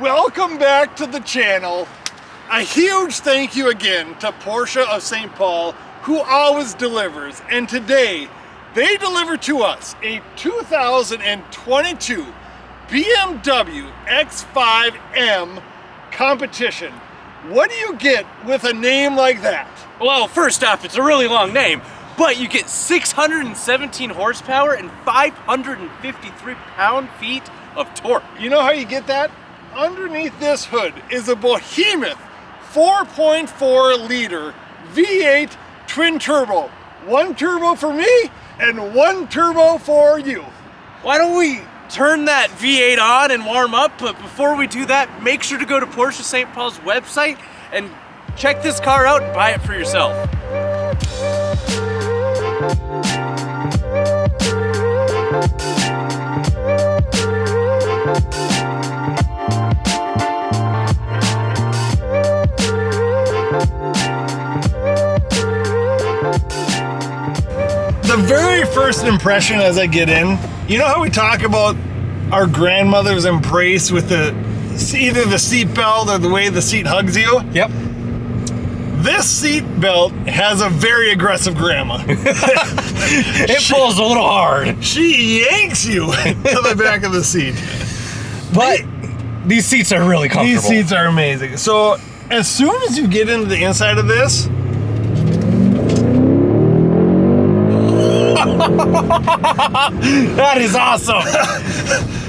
Welcome back to the channel. A huge thank you again to Porsche of St. Paul, who always delivers. And today, they deliver to us a 2022 BMW X5 M Competition. What do you get with a name like that? Well, first off, it's a really long name, but you get 617 horsepower and 553 pound-feet of torque. You know how you get that? Underneath this hood is a behemoth 4.4 liter V8 twin turbo. One turbo for me and one turbo for you. Why don't we turn that V8 on and warm up? But before we do that, make sure to go to Porsche St. Paul's website and check this car out and buy it for yourself. The very first impression as I get in, you know how we talk about our grandmother's embrace with either the seat belt or the way the seat hugs you? Yep. This seat belt has a very aggressive grandma. It pulls a little hard. She yanks you to the back of the seat. But these seats are really comfortable. These seats are amazing. So as soon as you get into the inside of this, that is awesome.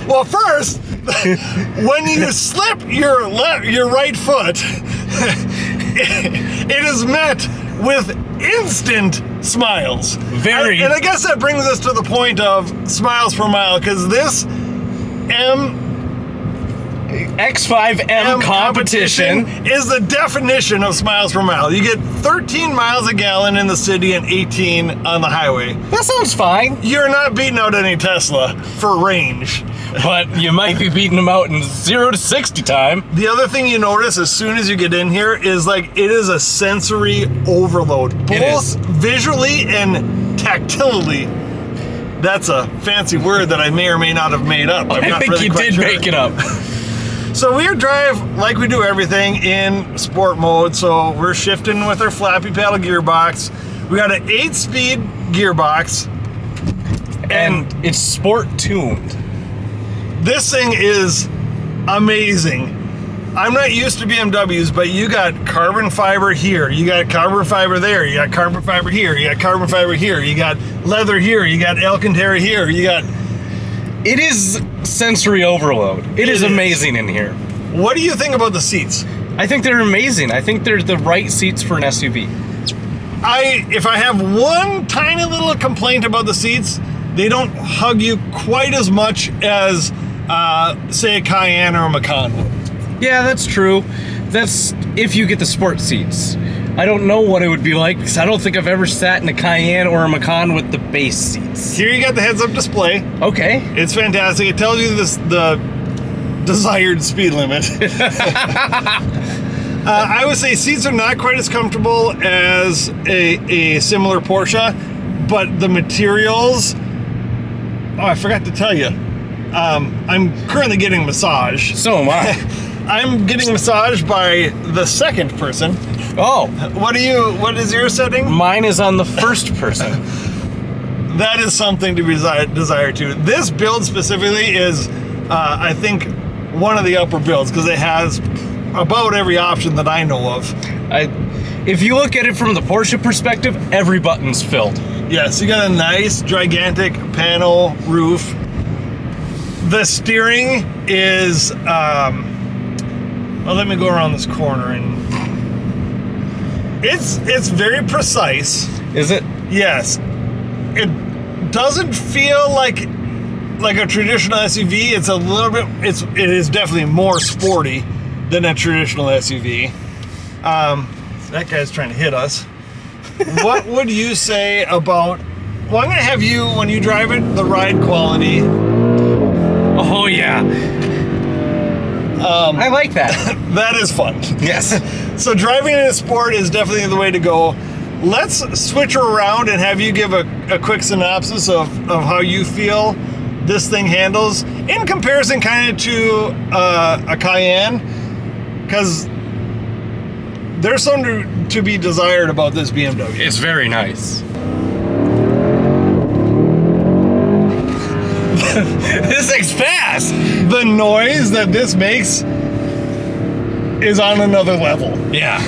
well, first, when you slip your right foot, it is met with instant smiles. Very. And I guess that brings us to the point of smiles per mile, because this X5 M Competition is the definition of smiles per mile. You get 13 miles a gallon in the city and 18 on the highway. That sounds fine. You're not beating out any Tesla for range. But you might be beating them out in 0 to 60 time. The other thing you notice as soon as you get in here is like it is a sensory overload. Both visually and tactilely. That's a fancy word that I may or may not have made up. I think you did make it up. So we drive like we do everything in sport mode. So we're shifting with our flappy paddle gearbox. We got an 8-speed gearbox. And it's sport tuned. This thing is amazing. I'm not used to BMWs, but you got carbon fiber here. You got carbon fiber there. You got carbon fiber here. You got carbon fiber here. You got leather here. You got Alcantara here. You got... It is sensory overload. It is amazing in here. What do you think about the seats? I think they're amazing. I think they're the right seats for an SUV. If I have one tiny little complaint about the seats, they don't hug you quite as much as, say, a Cayenne or a Macan would. Yeah, that's true. That's if you get the sport seats. I don't know what it would be like, because I don't think I've ever sat in a Cayenne or a Macan with the base seats. Here you got the heads-up display. Okay. It's fantastic. It tells you the desired speed limit. I would say seats are not quite as comfortable as a similar Porsche, but the materials... Oh, I forgot to tell you. I'm currently getting a massage. So am I. I'm getting massaged by the second person. Oh. What is your setting? Mine is on the first person. That is something to be desired too. This build specifically is, I think, one of the upper builds, because it has about every option that I know of. If you look at it from the Porsche perspective, every button's filled. Yes, you got a nice, gigantic panel roof. The steering is, well, let me go around this corner, and it's very precise. Is it? Yes. It doesn't feel like a traditional SUV. It's a little bit, it is definitely more sporty than a traditional SUV. That guy's trying to hit us. What would you say about, well, I'm gonna have you, when you drive it, the ride quality. Oh yeah. I like that. That is fun. Yes. So driving in a sport is definitely the way to go. Let's switch her around and have you give a quick synopsis of how you feel this thing handles in comparison kind of to a Cayenne, because there's something to be desired about this BMW. It's very nice. This thing's fast. The noise that this makes is on another level. Yeah.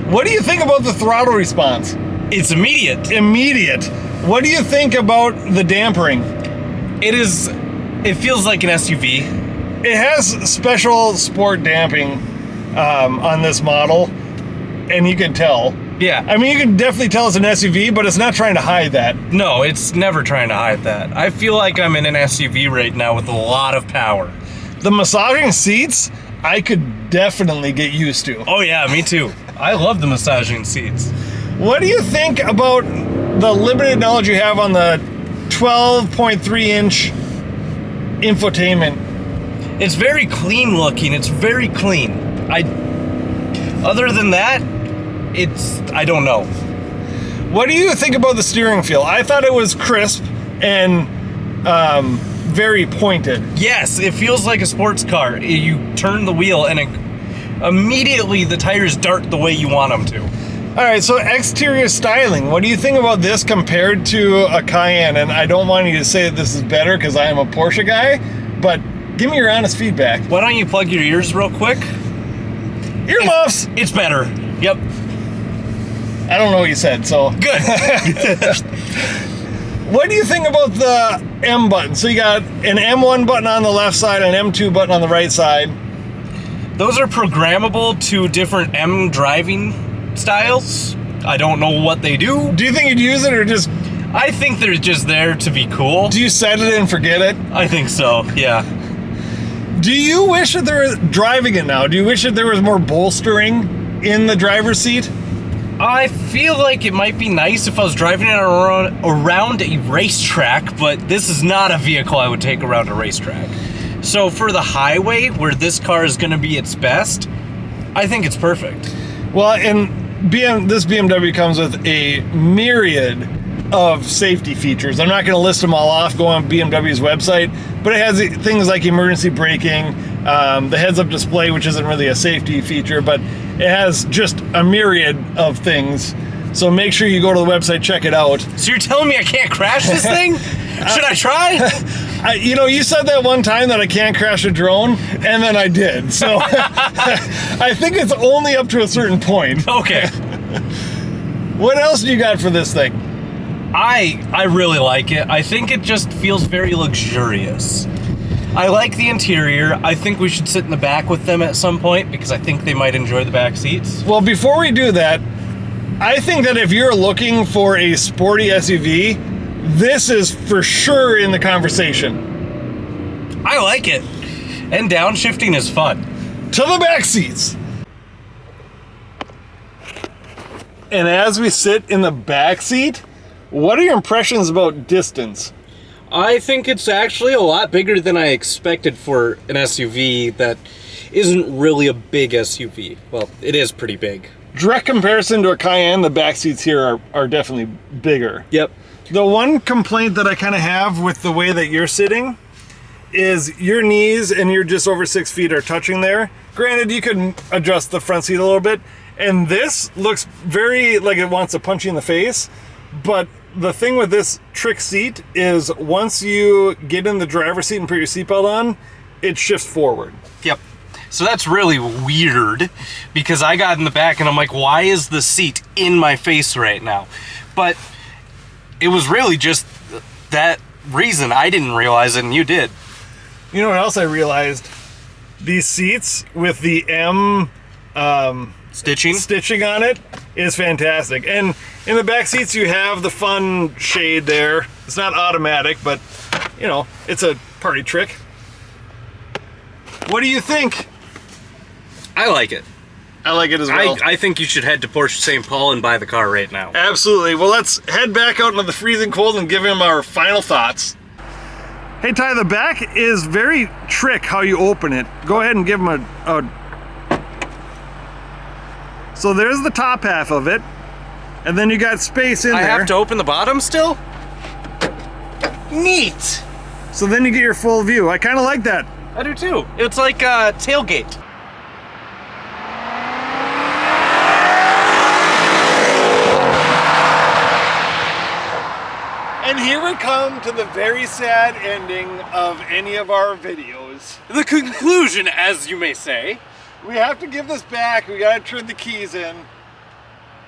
What do you think about the throttle response? It's immediate. Immediate. What do you think about the dampering? It feels like an SUV. It has special sport damping on this model, and you can tell. Yeah. I mean, you can definitely tell it's an SUV, but it's not trying to hide that. No, it's never trying to hide that. I feel like I'm in an SUV right now with a lot of power. The massaging seats, I could definitely get used to. Oh yeah, me too. I love the massaging seats. What do you think about the limited knowledge you have on the 12.3-inch infotainment? It's very clean looking. It's very clean. Other than that, I don't know. What do you think about the steering feel? I thought it was crisp and very pointed. Yes, it feels like a sports car. You turn the wheel and immediately the tires dart the way you want them to. All right, so exterior styling. What do you think about this compared to a Cayenne? And I don't want you to say that this is better because I am a Porsche guy, but give me your honest feedback. Why don't you plug your ears real quick? Earmuffs! It's better. Yep. I don't know what you said, so. Good. What do you think about the M button? So you got an M1 button on the left side and an M2 button on the right side. Those are programmable to different M driving styles. I don't know what they do. Do you think you'd use it or just... I think they're just there to be cool. Do you set it and forget it? I think so, yeah. Do you wish that there was... Driving it now, do you wish that there was more bolstering in the driver's seat? I feel like it might be nice if I was driving it around a racetrack, but this is not a vehicle I would take around a racetrack. So for the highway, where this car is going to be its best, I think it's perfect. Well, and this BMW comes with a myriad of safety features. I'm not going to list them all off. Go on BMW's website, but it has things like emergency braking, the heads-up display, which isn't really a safety feature, but it has just a myriad of things. So make sure you go to the website, check it out. So you're telling me I can't crash this thing? Should I try? You said that one time that I can't crash a drone, and then I did. So I think it's only up to a certain point. Okay. What else do you got for this thing? I really like it. I think it just feels very luxurious. I like the interior. I think we should sit in the back with them at some point because I think they might enjoy the back seats. Well, before we do that, I think that if you're looking for a sporty SUV, this is for sure in the conversation. I like it. And downshifting is fun. To the back seats. And as we sit in the back seat, what are your impressions about distance? I think it's actually a lot bigger than I expected for an SUV that isn't really a big SUV. Well, it is pretty big. Direct comparison to a Cayenne, the back seats here are definitely bigger. Yep. The one complaint that I kind of have with the way that you're sitting is your knees and you're just over 6 feet are touching there. Granted, you can adjust the front seat a little bit, and this looks very like it wants to punch you in the face, but the thing with this trick seat is once you get in the driver's seat and put your seatbelt on, it shifts forward. Yep. So that's really weird because I got in the back and I'm like, why is the seat in my face right now? But it was really just that reason. I didn't realize it and you did. You know what else I realized? These seats with the M stitching on it is fantastic. And in the back seats you have the fun shade there. It's not automatic, but it's a party trick. What do you think? I like it. I like it as well. I think you should head to Porsche St. Paul and buy the car right now. Absolutely. Well, let's head back out into the freezing cold and give him our final thoughts. Hey Ty, the back is very trick how you open it. Go ahead and give him a... So there's the top half of it, and then you got space in there. I have to open the bottom still? Neat. So then you get your full view. I kind of like that. I do too. It's like a tailgate. And here we come to the very sad ending of any of our videos. The conclusion, as you may say. We have to give this back. We gotta turn the keys in.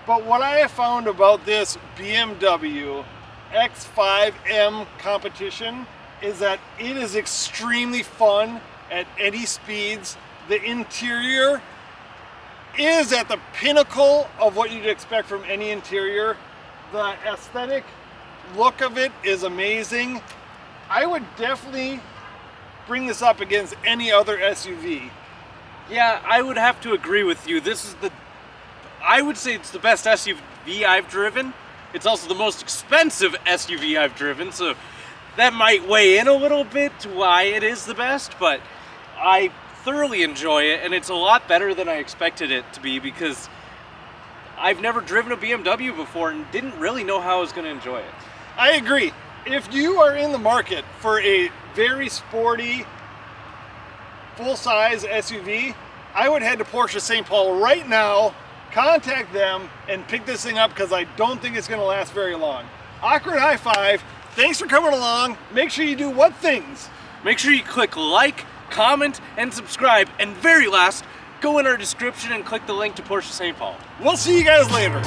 But what I have found about this BMW X5 M Competition is that it is extremely fun at any speeds. The interior is at the pinnacle of what you'd expect from any interior. The aesthetic look of it is amazing. I would definitely bring this up against any other SUV. Yeah, I would have to agree with you. I would say it's the best SUV I've driven. It's also the most expensive SUV I've driven, so that might weigh in a little bit to why it is the best, but I thoroughly enjoy it, and it's a lot better than I expected it to be because I've never driven a BMW before and didn't really know how I was going to enjoy it. I agree. If you are in the market for a very sporty, full-size SUV, I would head to Porsche St. Paul right now, contact them, and pick this thing up because I don't think it's going to last very long. Awkward high five. Thanks for coming along. Make sure you do what things? Make sure you click like, comment, and subscribe. And very last, go in our description and click the link to Porsche St. Paul. We'll see you guys later.